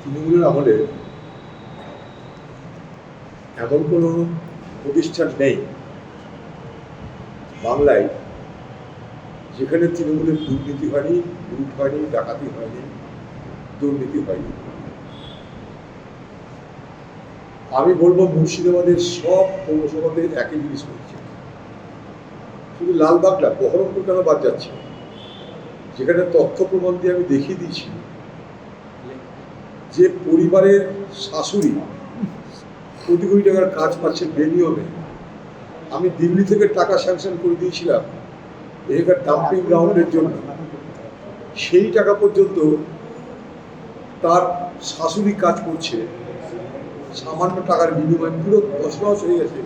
তৃণমূলের আমলে এমন কোনো প্রতিষ্ঠান নেই বাংলায় যেখানে তৃণমূলের দুর্নীতি হয়নি, লুট হয়নি, ডাকাতি হয়নি, দুর্নীতি হয়নি। আমি বলবো মুর্শিদাবাদের সব পৌরসভাতে একই জিনিস হচ্ছে। শুধু লালবাগটা, বহরমপুর কেন বাদ যাচ্ছে? যেখানে তথ্য প্রমাণ দিয়ে আমি দেখিয়ে দিয়েছি যে পরিবারের শাশুড়ি কোটি কোটি টাকার কাজ পাচ্ছে বেনিয়মে। আমি দিল্লি থেকে টাকা স্যাংশন করে দিয়েছিলাম এখানকার ডাম্পিং গ্রাউন্ডের জন্য। সেই টাকা পর্যন্ত তার শাশুড়ি কাজ করছে সামান্য টাকার বিনিময়ে। পুরো তছনছ হয়ে গেছে,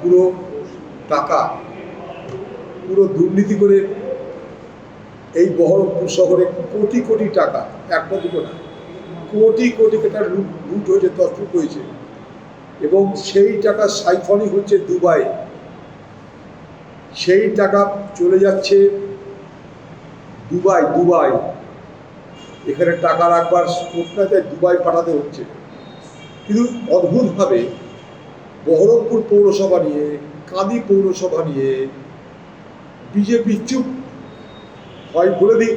পুরো টাকা পুরো দুর্নীতি করে এই বহরমপুর শহরে কোটি কোটি টাকা, একটা দুটো না, কোটি কোটি টাকা লুট হয়েছে, তছরূপ হয়েছে। এবং সেই টাকা সাইফনই হচ্ছে দুবাই। সেই টাকা চলে যাচ্ছে দুবাই। এখানে টাকা রাখবার স্কোপ না, তাই দুবাই পাঠাতে হচ্ছে। কিন্তু অদ্ভুতভাবে বহরমপুর পৌরসভা নিয়ে, কাঁদি পৌরসভা নিয়ে বিজেপি চুপ। হয় বলে দিক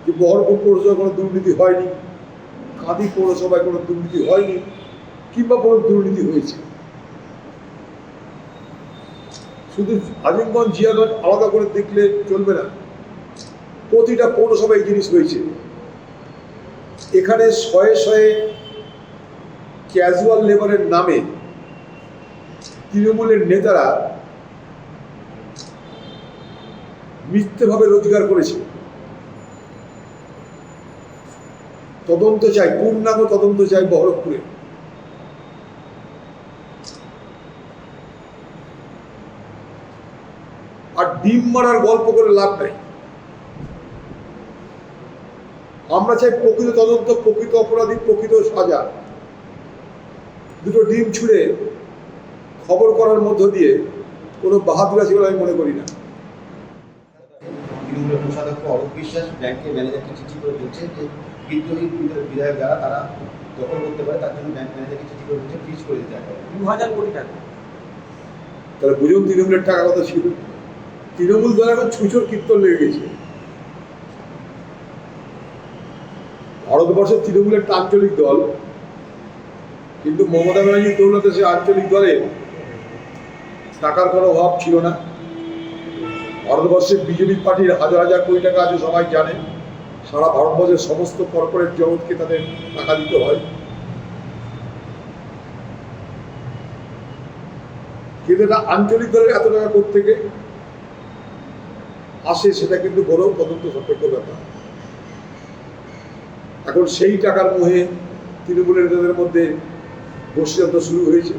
যে বহরমপুর পৌরসভায় কোনো দুর্নীতি হয়নি, কাঁদি পৌরসভায় কোনো দুর্নীতি হয়নি, কিংবা কোনো দুর্নীতি হয়েছে। শুধু আজিমগঞ্জ, জিয়াগঞ্জ আলাদা করে দেখলে চলবে না, প্রতিটা পৌরসভায় এই জিনিস হয়েছে। এখানে শয়ে শয়ে ক্যাজুয়াল লেবারের নামে তৃণমূলের নেতারা মিথ্যেভাবে রোজগার করেছে। তদন্ত চাই, পূর্ণাঙ্গ তদন্ত চাই বহরমপুরে। আর ডিম মারার গল্প করে লাভ নাই। আমরা চাই প্রকৃত তদন্ত, প্রকৃত অপরাধী, প্রকৃত সাজা। দুটো ডিম ছুঁড়ে খবর করার মধ্য দিয়ে কোনো বাহাদুর আছে বলে আমি মনে করি না। তৃণমূলের কোষাধ্যক্ষ অরূপ বিশ্বাস ব্যাংকের ম্যানেজারকে চিঠি করে বলছে যে বিদ্রোহী বিধায়ক যারা তারা দখল করতে পারে, তার জন্য ব্যাংক ম্যানেজারকে চিঠি করে বলছে ফ্রিজ করে দিতে হবে 2000 কোটি টাকা। তাহলে বুঝুন তৃণমূলের টাকা কথা ছিল। তৃণমূল দল এখন ছুঁচোর কীর্তন লেগে গেছে। ভারতবর্ষের তৃণমূলের একটা আঞ্চলিক দল, কিন্তু মমতা ব্যানার্জির দৌলতে সে আঞ্চলিক দলে টাকার কোনো অভাব ছিল না। ভারতবর্ষের বিজেপি পার্টির হাজার হাজার কোটি টাকা আছে, সবাই জানে। সারা ভারতবর্ষের সমস্ত কর্পোরেট জগৎকে তাদের টাকা দিতে হয়। কিন্তু এটা আঞ্চলিক দলের এত টাকা কোত্থেকে আসে সেটা কিন্তু বড় তদন্ত সাপেক্ষ ব্যাপার। এখন সেই টাকার মোহে তৃণমূলের নেতাদের মধ্যে বসিরন্ত শুরু হয়েছে।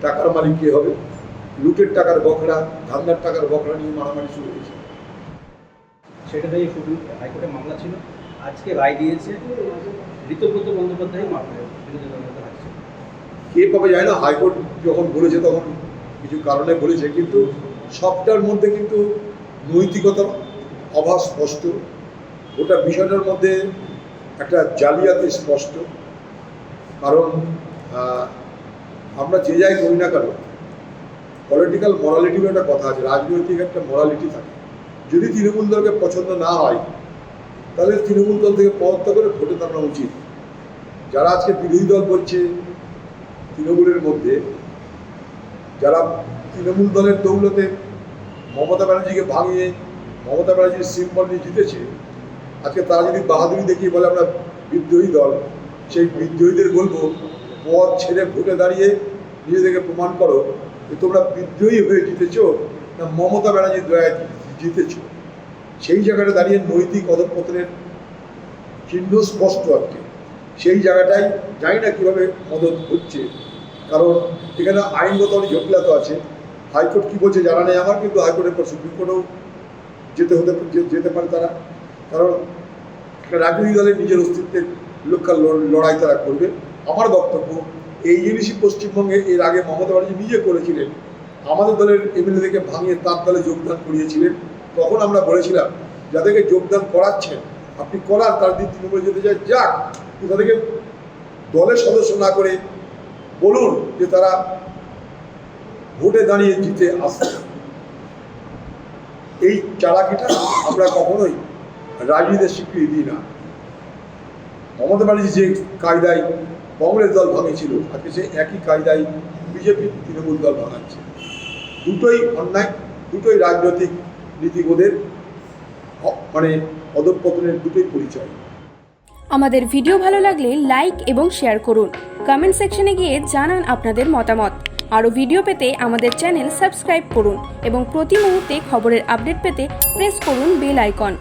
টাকার মালিক কে হবে? লুটের টাকার বখরা, ধান্দার টাকার বখরা নিয়ে মারামারি শুরু হয়েছে। সেটা নিয়ে হাইকোর্টে মামলা ছিল, আজকে রায় দিয়েছে। ঋতব্রত বন্দ্যোপাধ্যায় বিরোধী দলনেতা আছে। কে পাবে যায় না। হাইকোর্ট যখন বলেছে তখন কিছু কারণে বলেছে, কিন্তু সবটার মধ্যে কিন্তু নৈতিকতার অভাব স্পষ্ট। ওটা বিষয়টার মধ্যে একটা জালিয়াতি স্পষ্ট। কারণ আমরা যে যাই করি না কেন, পলিটিক্যাল মরালিটির একটা কথা আছে, রাজনৈতিক একটা মরালিটি থাকে। যদি তৃণমূল দলকে পছন্দ না হয় তাহলে তৃণমূল দল থেকে পদত্যাগ করে ভোটে দাঁড়ানো উচিত। যারা আজকে বিরোধী দল বলছে তৃণমূলের মধ্যে, যারা তৃণমূল দলের দৌলতে মমতা ব্যানার্জিকে ভাঙিয়ে মমতা ব্যানার্জির সিম্বল নিয়ে জিতেছে, আজকে তারা যদি বাহাদুরি দেখিয়ে বলে আমরা বিদ্রোহী দল, সেই বিদ্রোহীদের বলবো পদ ছেড়ে ভোটে দাঁড়িয়ে নিজেদেরকে প্রমাণ করো যে তোমরা বিদ্রোহী হয়ে জিতেছো না মমতা ব্যানার্জির দয়ায় জিতেছো। সেই জায়গাটা দাঁড়িয়ে নৈতিক অধঃপতনের চিহ্ন স্পষ্ট। আজকে সেই জায়গাটাই জানি না কীভাবে মদত হচ্ছে, কারণ এখানে আইনগত অনেক জটিলতা আছে। হাইকোর্ট কী বলছে জানা নেই আমার, কিন্তু হাইকোর্টের পর সুপ্রিম কোর্টেও যেতে পারে তারা। কারণ রাজনৈতিক দলের নিজের অস্তিত্বের রক্ষার লড়াই তারা করবে। আমার বক্তব্য, এই জিনিসই পশ্চিমবঙ্গে এর আগে মমতা ব্যানার্জি নিজে করেছিলেন। আমাদের দলের এমএলএদেরকে ভাঙিয়ে তার দলে যোগদান করিয়েছিলেন। তখন আমরা বলেছিলাম যাদেরকে যোগদান করাচ্ছেন আপনি করার, তার দিন তৃণমূলে যেতে চায় যাক, তাদেরকে দলের সদস্য না করে বলুন যে তারা ভোটে দাঁড়িয়ে জিতে আসছে। এই চালাকিটা আমরা কখনোই রাজনীতির স্বীকৃতি দিই না। মমতা ব্যানার্জি যে কায়দায় কংগ্রেস দল ভাঙিয়েছিল, আজকে সে একই কায়দায় বিজেপি তৃণমূল দল ভাঙাচ্ছে। দুটোই অন্যায়, দুটোই রাজনৈতিক নীতিবোধের মানে অধঃপতনের দুটোই পরিচয়। আমাদের ভিডিও ভালো লাগলে লাইক এবং শেয়ার করুন। কমেন্ট সেকশনে গিয়ে জানান আপনাদের মতামত। আরও ভিডিও পেতে আমাদের চ্যানেল সাবস্ক্রাইব করুন এবং প্রতি মুহূর্তে খবরের আপডেট পেতে প্রেস করুন বেল আইকন।